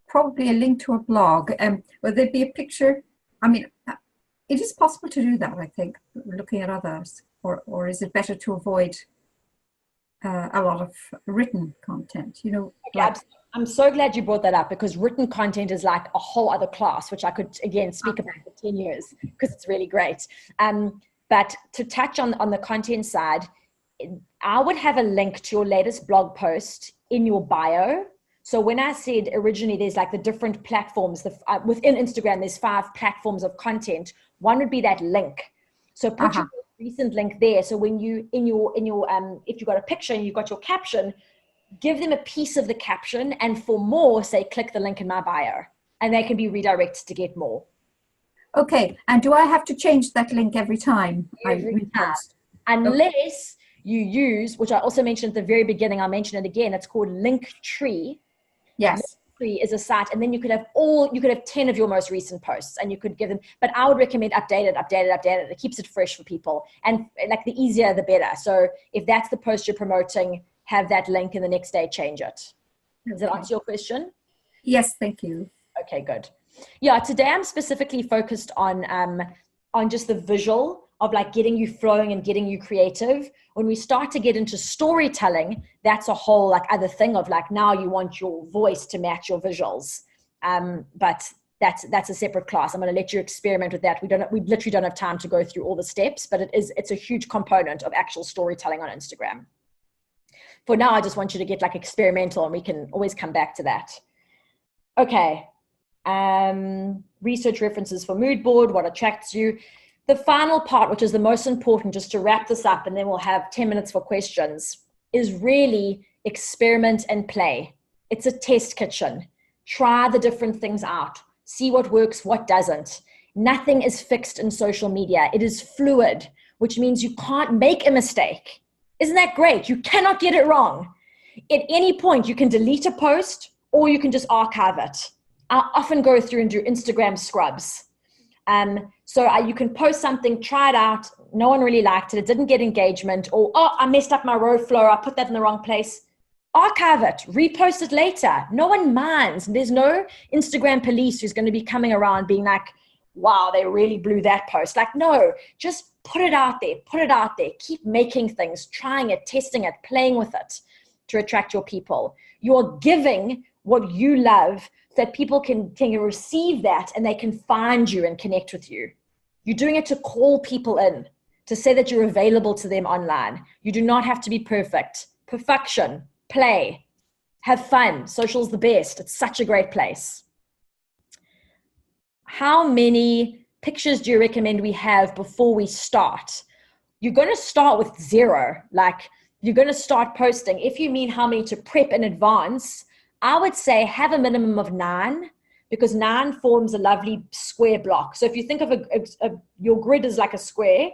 Probably a link to a blog. Will there be a picture? I mean, it is possible to do that, I think, looking at others, or is it better to avoid a lot of written content? You know. Okay, I'm so glad you brought that up, because written content is like a whole other class, which I could again speak about for 10 years, because it's really great. But to touch on the content side, I would have a link to your latest blog post in your bio. So when I said originally, there's like the different platforms, within Instagram, there's 5 platforms of content. One would be that link. So put your recent link there. So when you, if you've got a picture and you've got your caption, give them a piece of the caption, and for more, say, click the link in my bio, and they can be redirected to get more. Okay, and do I have to change that link every time I repost? Unless you use, which I also mentioned at the very beginning, I'll mention it again, it's called Linktree. Yes. Linktree is a site, and then you could have 10 of your most recent posts, and you could give them, but I would recommend update it. It keeps it fresh for people, and like the easier, the better. So if that's the post you're promoting, have that link, and the next day change it. Does that answer your question? Yes, thank you. Okay, good. Yeah, today I'm specifically focused on just the visual of like getting you flowing and getting you creative. When we start to get into storytelling, that's a whole like other thing of like, now you want your voice to match your visuals. But that's a separate class. I'm going to let you experiment with that. We literally don't have time to go through all the steps, but it's a huge component of actual storytelling on Instagram. For now, I just want you to get like experimental, and we can always come back to that. Okay. Research references for mood board, what attracts you. The final part, which is the most important, just to wrap this up, and then we'll have 10 minutes for questions, is really experiment and play. It's a test kitchen. Try the different things out. See what works, what doesn't. Nothing is fixed in social media. It is fluid, which means you can't make a mistake. Isn't that great? You cannot get it wrong. At any point, you can delete a post or you can just archive it. I often go through and do Instagram scrubs. So you can post something, try it out. No one really liked it. It didn't get engagement, or, oh, I messed up my row flow. I put that in the wrong place. Archive it, repost it later. No one minds. There's no Instagram police who's going to be coming around being like, wow, they really blew that post. Like, no, just put it out there, put it out there. Keep making things, trying it, testing it, playing with it to attract your people. You're giving what you love so that people can receive that and they can find you and connect with you. You're doing it to call people in, to say that you're available to them online. You do not have to be perfect. Perfection, play, have fun. Social's the best. It's such a great place. How many pictures do you recommend we have before we start? You're going to start with 0. Like, you're going to start posting. If you mean how many to prep in advance, I would say have a minimum of 9, because 9 forms a lovely square block. So if you think of your grid is like a square,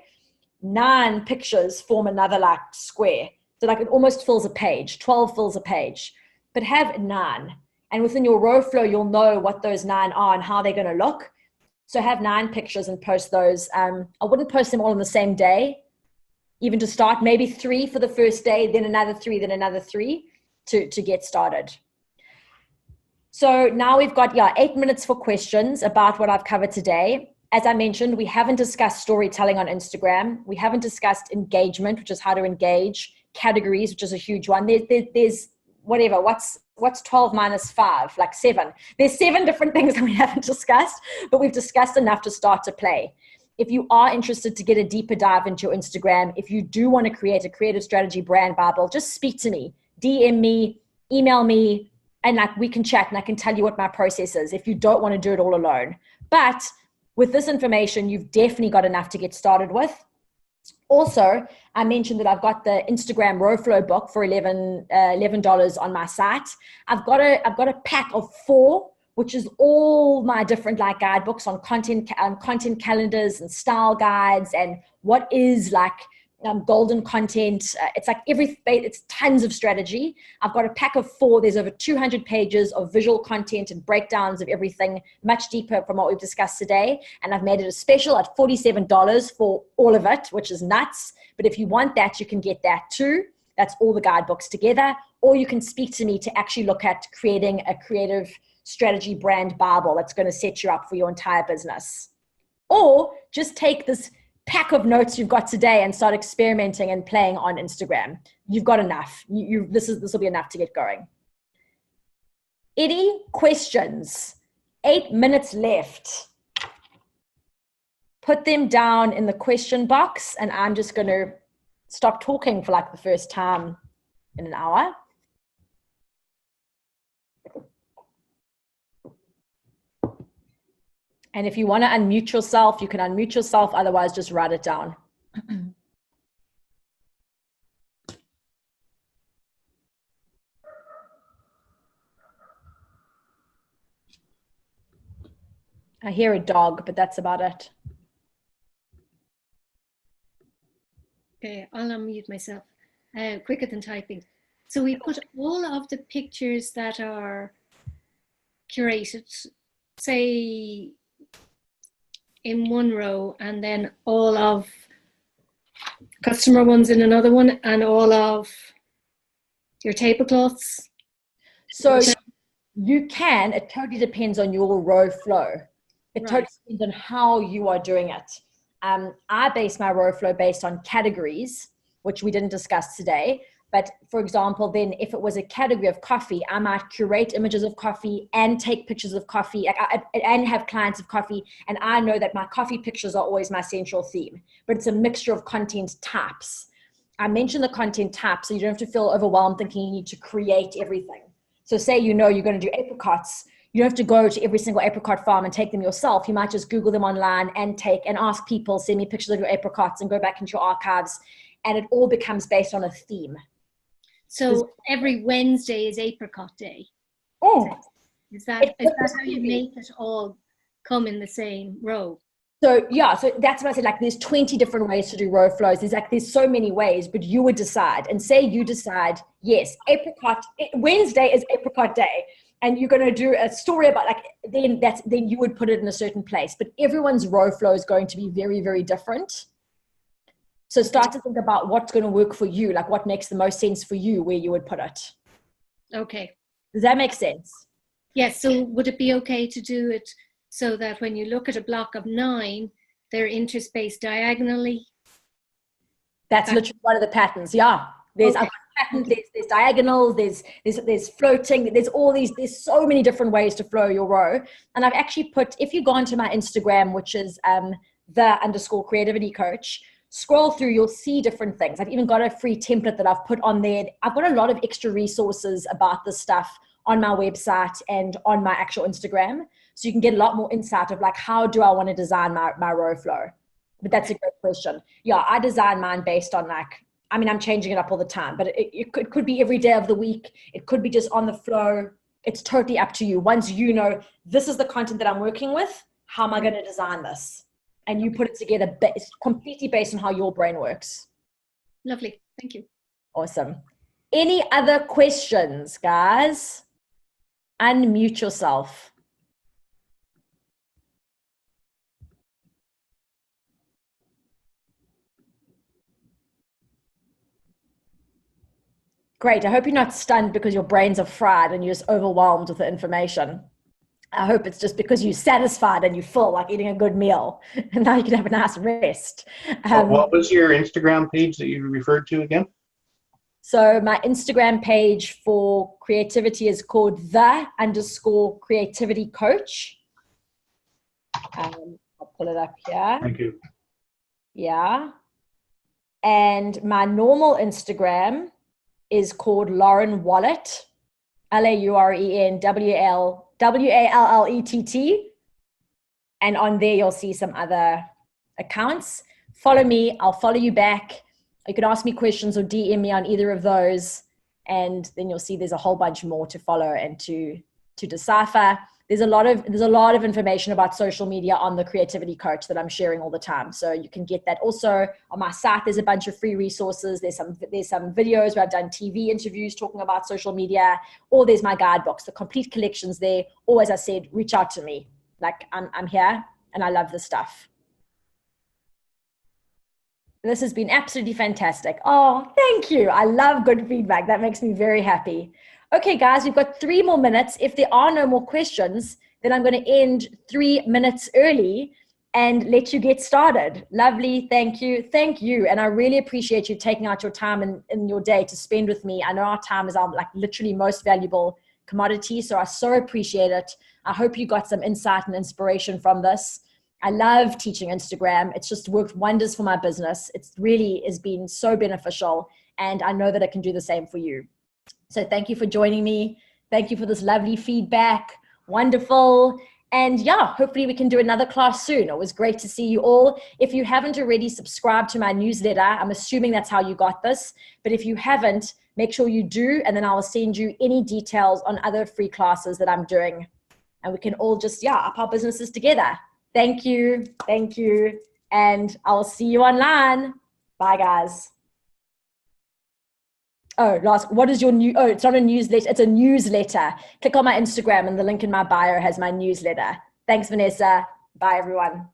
9 pictures form another like square. So like it almost fills a page, 12 fills a page, but have 9. And within your row flow, you'll know what those 9 are and how they're going to look. So have 9 pictures and post those. I wouldn't post them all on the same day, even to start. Maybe 3 for the first day, then another 3, then another 3 to get started. So now we've got 8 minutes for questions about what I've covered today. As I mentioned, we haven't discussed storytelling on Instagram. We haven't discussed engagement, which is how to engage, categories, which is a huge one. There's whatever, what's 12 minus 5, like 7. There's 7 different things that we haven't discussed, but we've discussed enough to start to play. If you are interested to get a deeper dive into your Instagram, if you do want to create a creative strategy brand Bible, just speak to me, DM me, email me, and like we can chat and I can tell you what my process is if you don't want to do it all alone. But with this information, you've definitely got enough to get started with. Also, I mentioned that I've got the Instagram Row Flow book for $11 on my site. I've got a pack of 4, which is all my different like guidebooks on content calendars and style guides and what is like golden content. It's like it's tons of strategy. I've got a pack of 4. There's over 200 pages of visual content and breakdowns of everything, much deeper from what we've discussed today. And I've made it a special at $47 for all of it, which is nuts. But if you want that, you can get that too. That's all the guidebooks together. Or you can speak to me to actually look at creating a creative strategy brand Bible that's going to set you up for your entire business. Or just take this pack of notes you've got today and start experimenting and playing on Instagram. You've got enough. This will be enough to get going. Any questions? 8 minutes left. Put them down in the question box and I'm just going to stop talking for like the first time in an hour. And if you want to unmute yourself, you can unmute yourself. Otherwise, just write it down. I hear a dog, but that's about it. Okay, I'll unmute myself. Quicker than typing. So we put all of the pictures that are curated, say, in one row, and then all of customer ones in another one, and all of your tablecloths. So you can, it totally depends on your row flow. It totally depends on how you are doing it. I base my row flow based on categories, which we didn't discuss today. But for example, then if it was a category of coffee, I might curate images of coffee and take pictures of coffee and have clients of coffee. And I know that my coffee pictures are always my central theme, but it's a mixture of content types. I mentioned the content types so you don't have to feel overwhelmed thinking you need to create everything. So say you're going to do apricots. You don't have to go to every single apricot farm and take them yourself. You might just Google them online and ask people, send me pictures of your apricots and go back into your archives. And it all becomes based on a theme. So every Wednesday is apricot day. Oh, Is that how you make it all come in the same row? So yeah, so that's what I said, like there's 20 different ways to do row flows. There's so many ways, but you would decide, and say you decide, yes, Wednesday is apricot day, and you're going to do a story about then you would put it in a certain place, but everyone's row flow is going to be very, very different. So start to think about what's going to work for you, like what makes the most sense for you, where you would put it. Okay. Does that make sense? Yes. So would it be okay to do it so that when you look at a block of 9, they're interspaced diagonally? That's literally one of the patterns. Yeah. There's Okay. patterns, there's diagonals, there's floating, there's so many different ways to flow your row. And I've actually put, if you go onto my Instagram, which is _creativity coach, scroll through, you'll see different things. I've even got a free template that I've put on there. I've got a lot of extra resources about this stuff on my website and on my actual Instagram. So you can get a lot more insight of like, how do I want to design my row flow? But that's a great question. Yeah, I design mine based on I'm changing it up all the time, but it could be every day of the week. It could be just on the flow. It's totally up to you. Once you know, this is the content that I'm working with, how am I going to design this? And you put it together completely based on how your brain works. Lovely. Thank you. Awesome. Any other questions, guys? Unmute yourself. Great. I hope you're not stunned because your brains are fried and you're just overwhelmed with the information. I hope it's just because you're satisfied and you feel like eating a good meal, and now you can have a nice rest. What was your Instagram page that you referred to again? So my Instagram page for creativity is called _creativity coach. I'll pull it up here. Thank you. Yeah. And my normal Instagram is called Lauren Wallet, LAUREN WALLETT. And on there, you'll see some other accounts. Follow me. I'll follow you back. You can ask me questions or DM me on either of those. And then you'll see there's a whole bunch more to follow and to decipher. There's a lot of information about social media on the Creativity Coach that I'm sharing all the time. So you can get that. Also on my site, there's a bunch of free resources. There's some videos where I've done TV interviews talking about social media, or there's my guidebooks, the complete collections there. Or as I said, reach out to me. Like I'm here and I love this stuff. This has been absolutely fantastic. Oh, thank you. I love good feedback. That makes me very happy. Okay, guys, we've got 3 more minutes. If there are no more questions, then I'm going to end 3 minutes early and let you get started. Lovely. Thank you. Thank you. And I really appreciate you taking out your time in your day to spend with me. I know our time is our literally most valuable commodity, so I so appreciate it. I hope you got some insight and inspiration from this. I love teaching Instagram. It's just worked wonders for my business. It really has been so beneficial, and I know that it can do the same for you. So thank you for joining me. Thank you for this lovely feedback. Wonderful. And yeah, hopefully we can do another class soon. It was great to see you all. If you haven't already subscribed to my newsletter, I'm assuming that's how you got this. But if you haven't, make sure you do, and then I will send you any details on other free classes that I'm doing. And we can all just, up our businesses together. Thank you. Thank you. And I'll see you online. Bye, guys. Oh, what is your it's not a newsletter, it's a newsletter. Click on my Instagram and the link in my bio has my newsletter. Thanks, Vanessa. Bye, everyone.